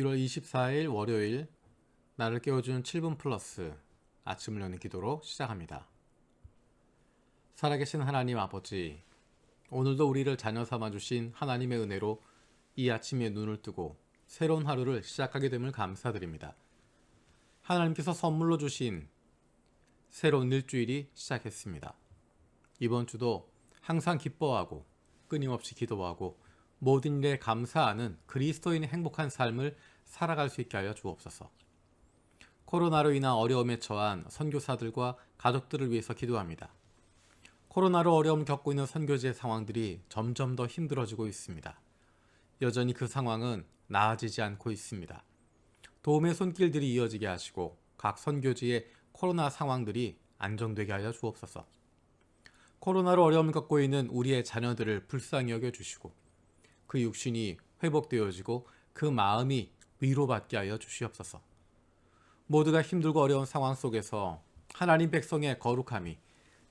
1월 24일 월요일 나를 깨워주는 7분 플러스 아침을 여는 기도로 시작합니다. 살아계신 하나님 아버지, 오늘도 우리를 자녀 삼아주신 하나님의 은혜로 이 아침에 눈을 뜨고 새로운 하루를 시작하게 됨을 감사드립니다. 하나님께서 선물로 주신 새로운 일주일이 시작했습니다. 이번 주도 항상 기뻐하고 끊임없이 기도하고 모든 일에 감사하는 그리스도인의 행복한 삶을 살아갈 수 있게 하여 주옵소서. 코로나로 인한 어려움에 처한 선교사들과 가족들을 위해서 기도합니다. 코로나로 어려움 겪고 있는 선교지의 상황들이 점점 더 힘들어지고 있습니다. 여전히 그 상황은 나아지지 않고 있습니다. 도움의 손길들이 이어지게 하시고 각 선교지의 코로나 상황들이 안정되게 하여 주옵소서. 코로나로 어려움을 겪고 있는 우리의 자녀들을 불쌍히 여겨주시고 그 육신이 회복되어지고 그 마음이 위로받게 하여 주시옵소서. 모두가 힘들고 어려운 상황 속에서 하나님 백성의 거룩함이,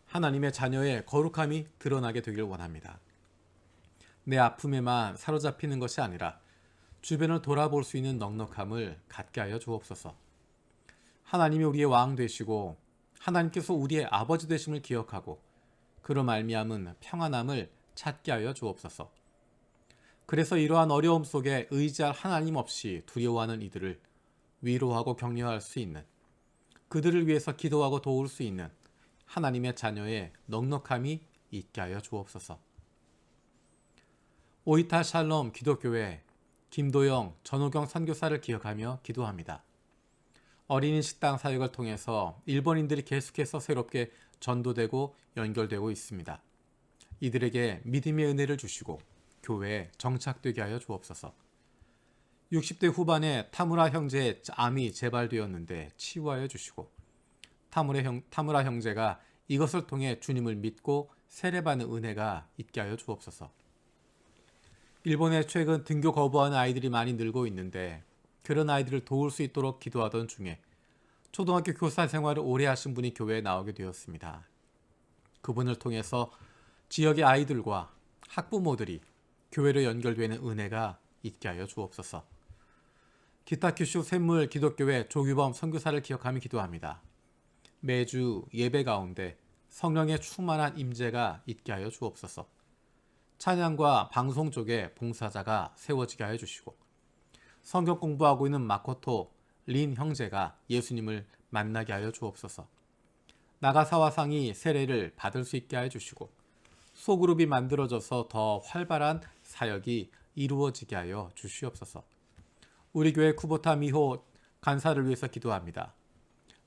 하나님의 자녀의 거룩함이 드러나게 되길 원합니다. 내 아픔에만 사로잡히는 것이 아니라 주변을 돌아볼 수 있는 넉넉함을 갖게 하여 주옵소서. 하나님이 우리의 왕 되시고 하나님께서 우리의 아버지 되심을 기억하고 그로 말미암은 평안함을 찾게 하여 주옵소서. 그래서 이러한 어려움 속에 의지할 하나님 없이 두려워하는 이들을 위로하고 격려할 수 있는, 그들을 위해서 기도하고 도울 수 있는 하나님의 자녀의 넉넉함이 있게 하여 주옵소서. 오이타 샬롬 기독교회 김도영 전호경 선교사를 기억하며 기도합니다. 어린이 식당 사역을 통해서 일본인들이 계속해서 새롭게 전도되고 연결되고 있습니다. 이들에게 믿음의 은혜를 주시고 교회에 정착되게 하여 주옵소서. 60대 후반에 타무라 형제의 암이 재발되었는데 치유하여 주시고 타무라 형제가 이것을 통해 주님을 믿고 세례받는 은혜가 있게 하여 주옵소서. 일본에 최근 등교 거부하는 아이들이 많이 늘고 있는데 그런 아이들을 도울 수 있도록 기도하던 중에 초등학교 교사 생활을 오래 하신 분이 교회에 나오게 되었습니다. 그분을 통해서 지역의 아이들과 학부모들이 교회로 연결되는 은혜가 있게 하여 주옵소서. 기타 큐슈 샘물 기독교회 조규범 선교사를 기억하며 기도합니다. 매주 예배 가운데 성령의 충만한 임재가 있게 하여 주옵소서. 찬양과 방송 쪽에 봉사자가 세워지게 하여 주시고 성경 공부하고 있는 마코토 린 형제가 예수님을 만나게 하여 주옵소서. 나가사와상이 세례를 받을 수 있게 하여 주시고 소그룹이 만들어져서 더 활발한 사역이 이루어지게 하여 주시옵소서. 우리 교회 쿠보타 미호 간사를 위해서 기도합니다.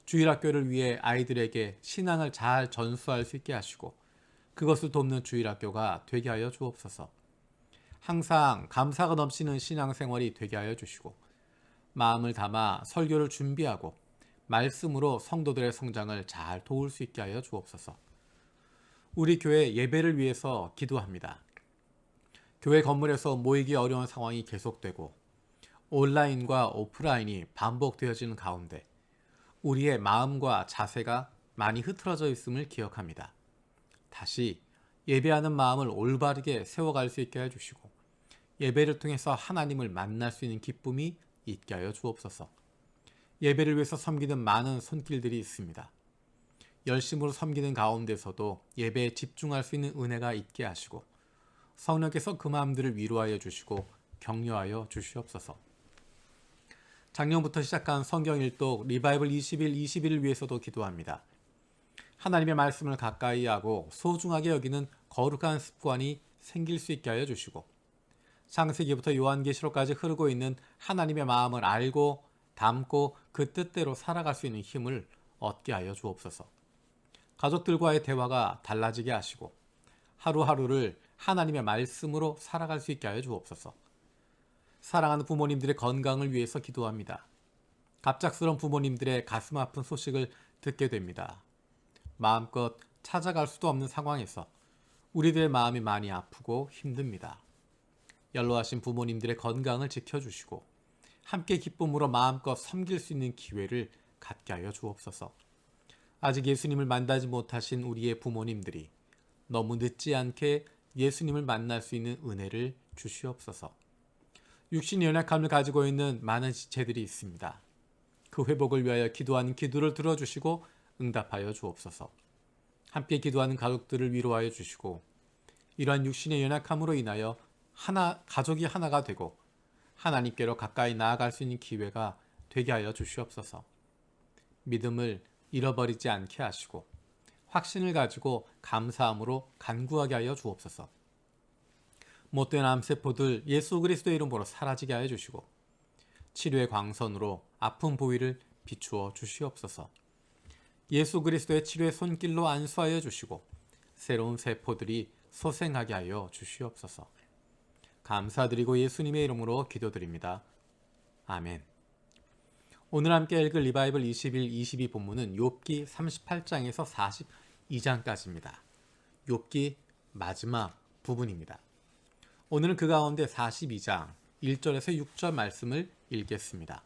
주일학교를 위해 아이들에게 신앙을 잘 전수할 수 있게 하시고 그것을 돕는 주일학교가 되게 하여 주옵소서. 항상 감사가 넘치는 신앙생활이 되게 하여 주시고 마음을 담아 설교를 준비하고 말씀으로 성도들의 성장을 잘 도울 수 있게 하여 주옵소서. 우리 교회 예배를 위해서 기도합니다. 교회 건물에서 모이기 어려운 상황이 계속되고 온라인과 오프라인이 반복되어지는 가운데 우리의 마음과 자세가 많이 흐트러져 있음을 기억합니다. 다시 예배하는 마음을 올바르게 세워갈 수 있게 해주시고 예배를 통해서 하나님을 만날 수 있는 기쁨이 있게 하여 주옵소서. 예배를 위해서 섬기는 많은 손길들이 있습니다. 열심으로 섬기는 가운데서도 예배에 집중할 수 있는 은혜가 있게 하시고 성령께서 그 마음들을 위로하여 주시고 격려하여 주시옵소서. 작년부터 시작한 성경 일독 리바이벌 20일 20일을 위해서도 기도합니다. 하나님의 말씀을 가까이 하고 소중하게 여기는 거룩한 습관이 생길 수 있게 하여 주시고 창세기부터 요한계시록까지 흐르고 있는 하나님의 마음을 알고 담고 그 뜻대로 살아갈 수 있는 힘을 얻게 하여 주옵소서. 가족들과의 대화가 달라지게 하시고 하루하루를 하나님의 말씀으로 살아갈 수 있게 하여 주옵소서. 사랑하는 부모님들의 건강을 위해서 기도합니다. 갑작스러운 부모님들의 가슴 아픈 소식을 듣게 됩니다. 마음껏 찾아갈 수도 없는 상황에서 우리들의 마음이 많이 아프고 힘듭니다. 연로하신 부모님들의 건강을 지켜주시고 함께 기쁨으로 마음껏 섬길 수 있는 기회를 갖게 하여 주옵소서. 아직 예수님을 만나지 못하신 우리의 부모님들이 너무 늦지 않게 예수님을 만날 수 있는 은혜를 주시옵소서. 육신의 연약함을 가지고 있는 많은 지체들이 있습니다. 그 회복을 위하여 기도하는 기도를 들어주시고 응답하여 주옵소서. 함께 기도하는 가족들을 위로하여 주시고 이러한 육신의 연약함으로 인하여 가족이 하나가 되고 하나님께로 가까이 나아갈 수 있는 기회가 되게 하여 주시옵소서. 믿음을 잃어버리지 않게 하시고 확신을 가지고 감사함으로 간구하게 하여 주옵소서. 못된 암세포들 예수 그리스도의 이름으로 사라지게 하여 주시고 치료의 광선으로 아픈 부위를 비추어 주시옵소서. 예수 그리스도의 치료의 손길로 안수하여 주시고 새로운 세포들이 소생하게 하여 주시옵소서. 감사드리고 예수님의 이름으로 기도드립니다. 아멘. 오늘 함께 읽을 리바이블 21, 22 본문은 욥기 38장에서 42장까지입니다. 욥기 마지막 부분입니다. 오늘은 그 가운데 42장 1절에서 6절 말씀을 읽겠습니다.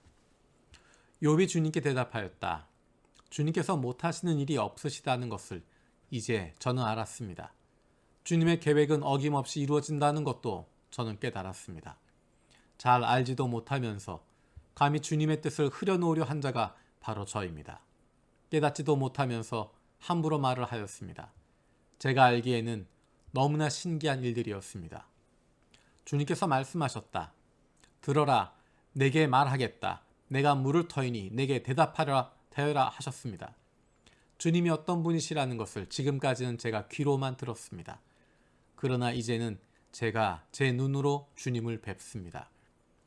욥이 주님께 대답하였다. 주님께서 못하시는 일이 없으시다는 것을 이제 저는 알았습니다. 주님의 계획은 어김없이 이루어진다는 것도 저는 깨달았습니다. 잘 알지도 못하면서 감히 주님의 뜻을 흐려놓으려 한 자가 바로 저입니다. 깨닫지도 못하면서 함부로 말을 하였습니다. 제가 알기에는 너무나 신기한 일들이었습니다. 주님께서 말씀하셨다. 들어라, 내게 말하겠다. 내가 물을 터이니 내게 대답하라 하셨습니다. 주님이 어떤 분이시라는 것을 지금까지는 제가 귀로만 들었습니다. 그러나 이제는 제가 제 눈으로 주님을 뵙습니다.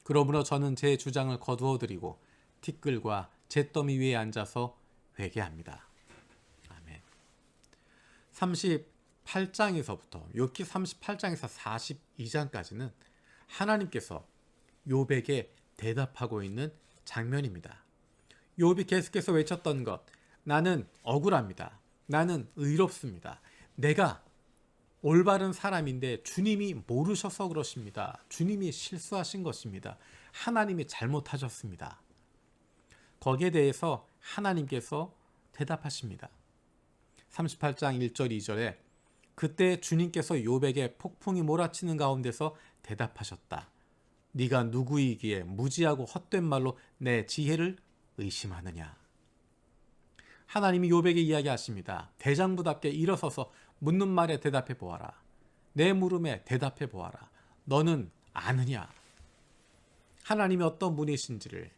그러므로 저는 제 주장을 거두어 드리고 티끌과 잿더미 위에 앉아서 회개합니다. 아멘. 38장에서부터 욥기 38장에서 42장까지는 하나님께서 욥에게 대답하고 있는 장면입니다. 욥이 계속해서 외쳤던 것, 나는 억울합니다. 나는 의롭습니다. 내가 올바른 사람인데 주님이 모르셔서 그러십니다. 주님이 실수하신 것입니다. 하나님이 잘못하셨습니다. 거기에 대해서 하나님께서 대답하십니다. 38장 1절 2절에 그때 주님께서 욥에게 폭풍이 몰아치는 가운데서 대답하셨다. 네가 누구이기에 무지하고 헛된 말로 내 지혜를 의심하느냐. 하나님이 욥에게 이야기하십니다. 대장부답게 일어서서 묻는 말에 대답해 보아라. 내 물음에 대답해 보아라. 너는 아느냐? 하나님이 어떤 분이신지를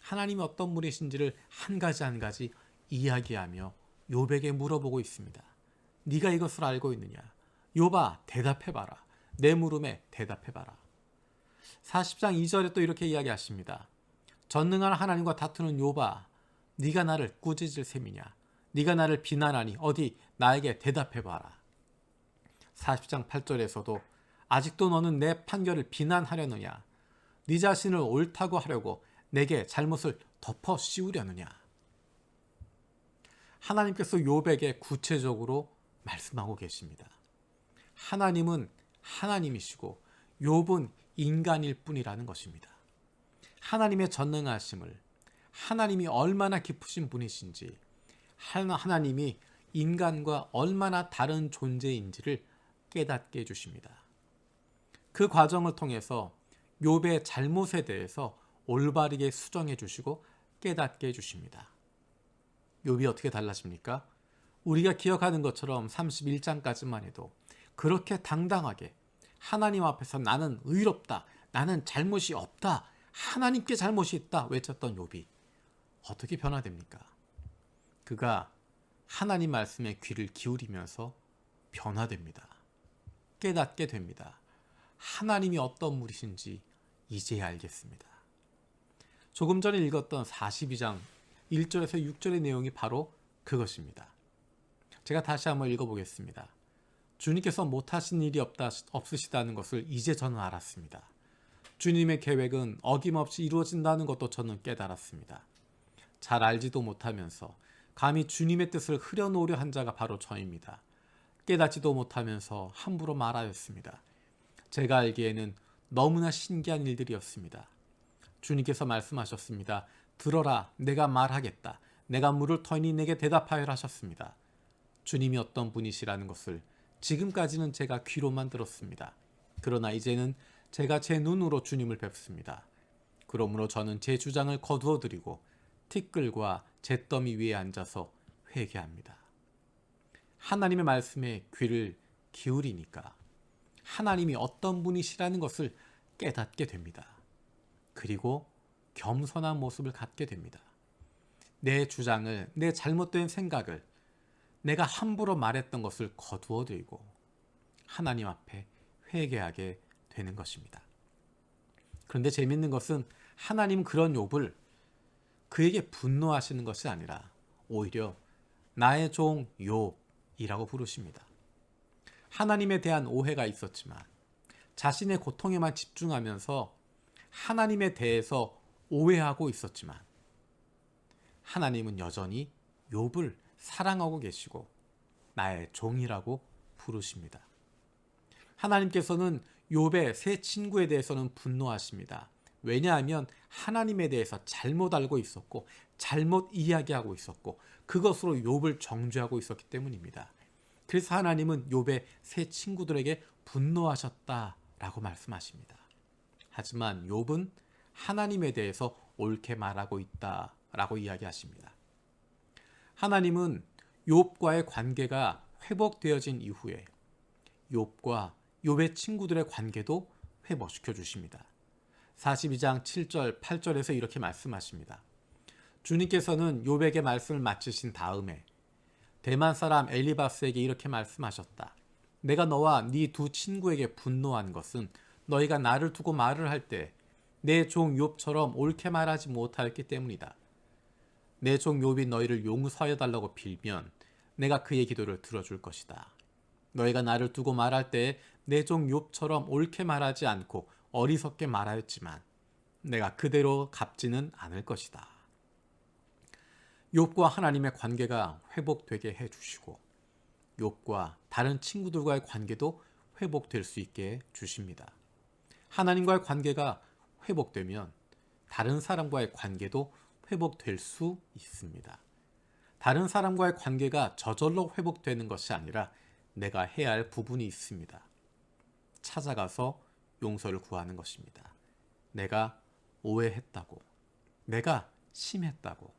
한 가지 한 가지 이야기하며 욥에게 물어보고 있습니다. 네가 이것을 알고 있느냐? 욥아, 대답해 봐라. 내 물음에 대답해 봐라. 40장 2절에 또 이렇게 이야기하십니다. 전능한 하나님과 다투는 욥아, 네가 나를 꾸짖을 셈이냐? 네가 나를 비난하니 어디 나에게 대답해봐라. 40장 8절에서도 아직도 너는 내 판결을 비난하려느냐? 네 자신을 옳다고 하려고 내게 잘못을 덮어 씌우려느냐? 하나님께서 욥에게 구체적으로 말씀하고 계십니다. 하나님은 하나님이시고 욥은 인간일 뿐이라는 것입니다. 하나님의 전능하심을, 하나님이 얼마나 깊으신 분이신지, 하나님이 인간과 얼마나 다른 존재인지를 깨닫게 해주십니다. 그 과정을 통해서 욥의 잘못에 대해서 올바르게 수정해 주시고 깨닫게 해주십니다. 욥이 어떻게 달라집니까? 우리가 기억하는 것처럼 31장까지만 해도 그렇게 당당하게 하나님 앞에서 나는 의롭다, 나는 잘못이 없다, 하나님께 잘못이 있다 외쳤던 욥이 어떻게 변화됩니까? 그가 하나님 말씀에 귀를 기울이면서 변화됩니다. 깨닫게 됩니다. 하나님이 어떤 분이신지 이제야 알겠습니다. 조금 전에 읽었던 42장 1절에서 6절의 내용이 바로 그것입니다. 제가 다시 한번 읽어보겠습니다. 주님께서 못하신 일이 없으시다는 것을 이제 저는 알았습니다. 주님의 계획은 어김없이 이루어진다는 것도 저는 깨달았습니다. 잘 알지도 못하면서 감히 주님의 뜻을 흐려놓으려 한 자가 바로 저입니다. 깨닫지도 못하면서 함부로 말하였습니다. 제가 알기에는 너무나 신기한 일들이었습니다. 주님께서 말씀하셨습니다. 들어라, 내가 말하겠다. 내가 물을 터이니 내게 대답하여라 하셨습니다. 주님이 어떤 분이시라는 것을 지금까지는 제가 귀로만 들었습니다. 그러나 이제는 제가 제 눈으로 주님을 뵙습니다. 그러므로 저는 제 주장을 거두어 드리고 티끌과 잿더미 위에 앉아서 회개합니다. 하나님의 말씀에 귀를 기울이니까 하나님이 어떤 분이시라는 것을 깨닫게 됩니다. 그리고 겸손한 모습을 갖게 됩니다. 내 주장을, 내 잘못된 생각을, 내가 함부로 말했던 것을 거두어 들고 하나님 앞에 회개하게 되는 것입니다. 그런데 재밌는 것은 하나님은 그런 욥을 그에게 분노하시는 것이 아니라 오히려 나의 종 욥이라고 부르십니다. 하나님에 대한 오해가 있었지만 자신의 고통에만 집중하면서 하나님에 대해서 오해하고 있었지만 하나님은 여전히 욥을 사랑하고 계시고 나의 종이라고 부르십니다. 하나님께서는 욥의 세 친구에 대해서는 분노하십니다. 왜냐하면 하나님에 대해서 잘못 알고 있었고 잘못 이야기하고 있었고 그것으로 욥을 정죄하고 있었기 때문입니다. 그래서 하나님은 욥의 세 친구들에게 분노하셨다라고 말씀하십니다. 하지만 욥은 하나님에 대해서 옳게 말하고 있다라고 이야기하십니다. 하나님은 욥과의 관계가 회복되어진 이후에 욥과 욥의 친구들의 관계도 회복시켜 주십니다. 42장 7절 8절에서 이렇게 말씀하십니다. 주님께서는 욥에게 말씀을 마치신 다음에 대만 사람 엘리바스에게 이렇게 말씀하셨다. 내가 너와 네 두 친구에게 분노한 것은 너희가 나를 두고 말을 할 때 내 종 욥처럼 옳게 말하지 못하였기 때문이다. 내 종 욥이 너희를 용서하여 달라고 빌면 내가 그의 기도를 들어줄 것이다. 너희가 나를 두고 말할 때 내 종 욥처럼 옳게 말하지 않고 어리석게 말하였지만 내가 그대로 갚지는 않을 것이다. 욥과 하나님의 관계가 회복되게 해주시고 욥과 다른 친구들과의 관계도 회복될 수 있게 주십니다. 하나님과의 관계가 회복되면 다른 사람과의 관계도 회복될 수 있습니다. 다른 사람과의 관계가 저절로 회복되는 것이 아니라 내가 해야 할 부분이 있습니다. 찾아가서 용서를 구하는 것입니다. 내가 오해했다고, 내가 심했다고,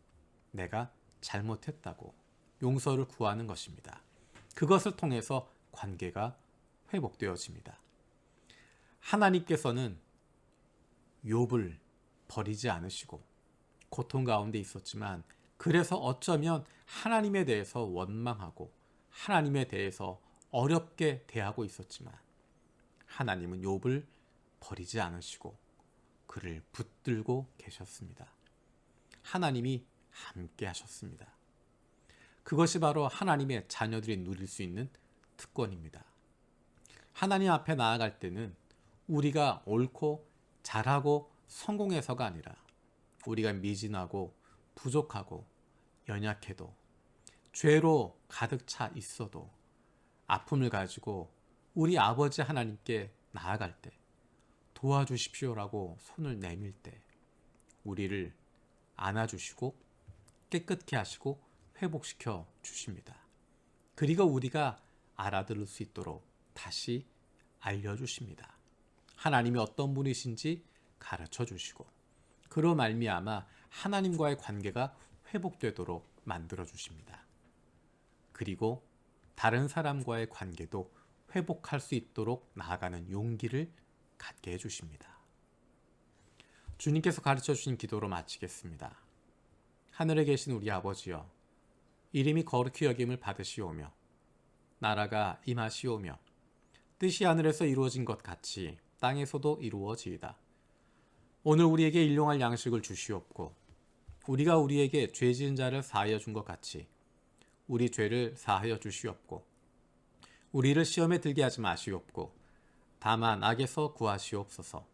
내가 잘못했다고 용서를 구하는 것입니다. 그것을 통해서 관계가 회복되어집니다. 하나님께서는 욥을 버리지 않으시고 고통 가운데 있었지만 그래서 어쩌면 하나님에 대해서 원망하고 하나님에 대해서 어렵게 대하고 있었지만 하나님은 욥을 버리지 않으시고 그를 붙들고 계셨습니다. 하나님이 함께 하셨습니다. 그것이 바로 하나님의 자녀들이 누릴 수 있는 특권입니다. 하나님 앞에 나아갈 때는 우리가 옳고 잘하고 성공해서가 아니라 우리가 미진하고 부족하고 연약해도 죄로 가득 차 있어도 아픔을 가지고 우리 아버지 하나님께 나아갈 때 도와주십시오라고 손을 내밀 때 우리를 안아주시고 깨끗게 하시고 회복시켜 주십니다. 그리고 우리가 알아들을 수 있도록 다시 알려주십니다. 하나님이 어떤 분이신지 가르쳐 주시고 그로 말미암아 하나님과의 관계가 회복되도록 만들어 주십니다. 그리고 다른 사람과의 관계도 회복할 수 있도록 나아가는 용기를 갖게 해주십니다. 주님께서 가르쳐 주신 기도로 마치겠습니다. 하늘에 계신 우리 아버지여, 이름이 거룩히 여김을 받으시오며 나라가 임하시오며 뜻이 하늘에서 이루어진 것 같이 땅에서도 이루어지이다. 오늘 우리에게 일용할 양식을 주시옵고 우리가 우리에게 죄 지은 자를 사하여 준 것 같이 우리 죄를 사하여 주시옵고 우리를 시험에 들게 하지 마시옵고 다만 악에서 구하시옵소서.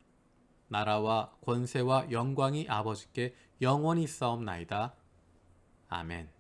나라와 권세와 영광이 아버지께 영원히 있사옵나이다. 아멘.